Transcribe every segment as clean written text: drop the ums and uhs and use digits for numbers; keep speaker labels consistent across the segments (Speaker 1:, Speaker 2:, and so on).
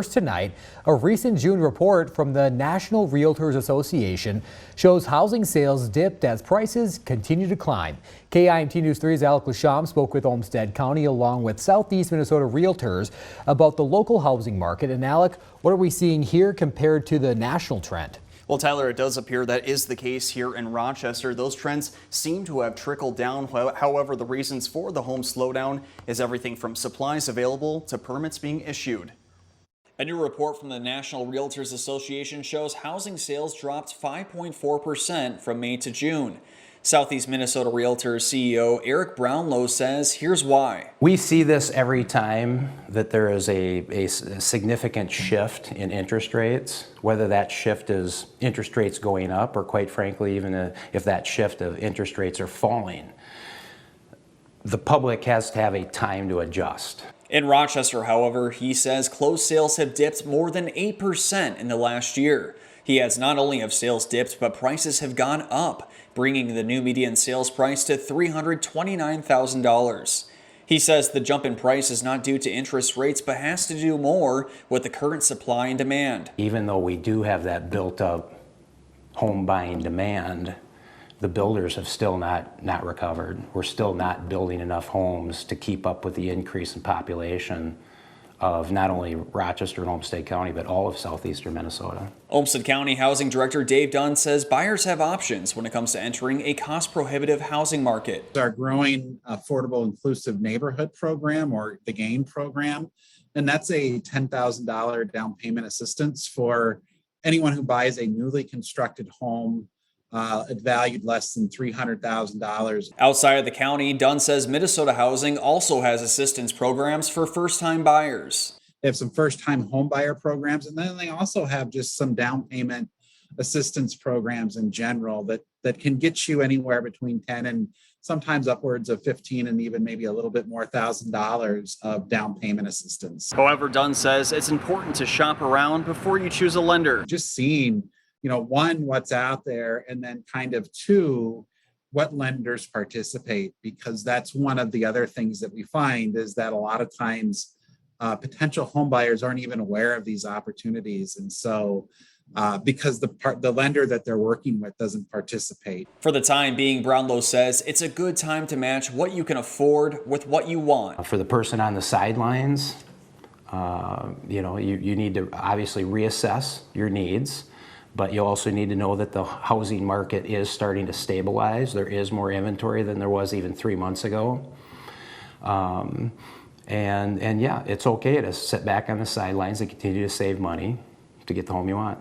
Speaker 1: Tonight, a recent June report from the National Realtors Association shows housing sales dipped as prices continue to climb. KIMT News 3's Alec Lasham spoke with Olmsted County along with Southeast Minnesota Realtors about the local housing market. And Alec, what are we seeing here compared to the national trend?
Speaker 2: Well, Tyler, it does appear that is the case here in Rochester. Those trends seem to have trickled down. However, the reasons for the home slowdown is everything from supplies available to permits being issued. A new report from the National Realtors Association shows housing sales dropped 5.4% from May to June. Southeast Minnesota Realtors CEO Eric Brownlow says here's why.
Speaker 3: We see this every time that there is a significant shift in interest rates, whether that shift is interest rates going up or, quite frankly, even if that shift of interest rates are falling. The public has to have a time to adjust.
Speaker 2: In Rochester, however, he says closed sales have dipped more than 8% in the last year. He adds not only have sales dipped, but prices have gone up, bringing the new median sales price to $329,000. He says the jump in price is not due to interest rates, but has to do more with the current supply and demand.
Speaker 3: Even though we do have that built up home buying demand, the builders have still not recovered. We're still not building enough homes to keep up with the increase in population of not only Rochester and Olmsted County, but all of southeastern Minnesota.
Speaker 2: Olmsted County Housing Director Dave Dunn says buyers have options when it comes to entering a cost-prohibitive housing market.
Speaker 4: Our growing Affordable Inclusive Neighborhood Program, or the GAIN program, and that's a $10,000 down payment assistance for anyone who buys a newly constructed home valued less than $300,000.
Speaker 2: Outside of the county, Dunn says Minnesota Housing also has assistance programs for first-time buyers.
Speaker 4: They have some first-time home buyer programs, and then they also have just some down payment assistance programs in general that can get you anywhere between 10 and sometimes upwards of 15 and even maybe a little bit more $1,000 of down payment assistance.
Speaker 2: However, Dunn says it's important to shop around before you choose a lender.
Speaker 4: Just seeing, one, what's out there, and then kind of two, what lenders participate, because that's one of the other things that we find is that a lot of times potential home buyers aren't even aware of these opportunities. And so because the lender that they're working with doesn't participate.
Speaker 2: For the time being, Brownlow says it's a good time to match what you can afford with what you want.
Speaker 3: For the person on the sidelines, you need to obviously reassess your needs. But you also need to know that the housing market is starting to stabilize. There is more inventory than there was even 3 months ago. And yeah, it's okay to sit back on the sidelines and continue to save money to get the home you want.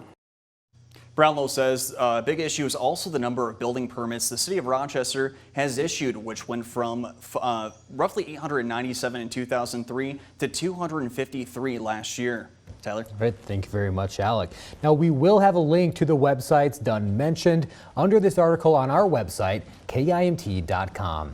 Speaker 2: Brownlow says a big issue is also the number of building permits the city of Rochester has issued, which went from roughly 897 in 2003 to 253 last year. Tyler?
Speaker 1: All right, thank you very much, Alec. Now, we will have a link to the websites Dunn mentioned under this article on our website, KIMT.com.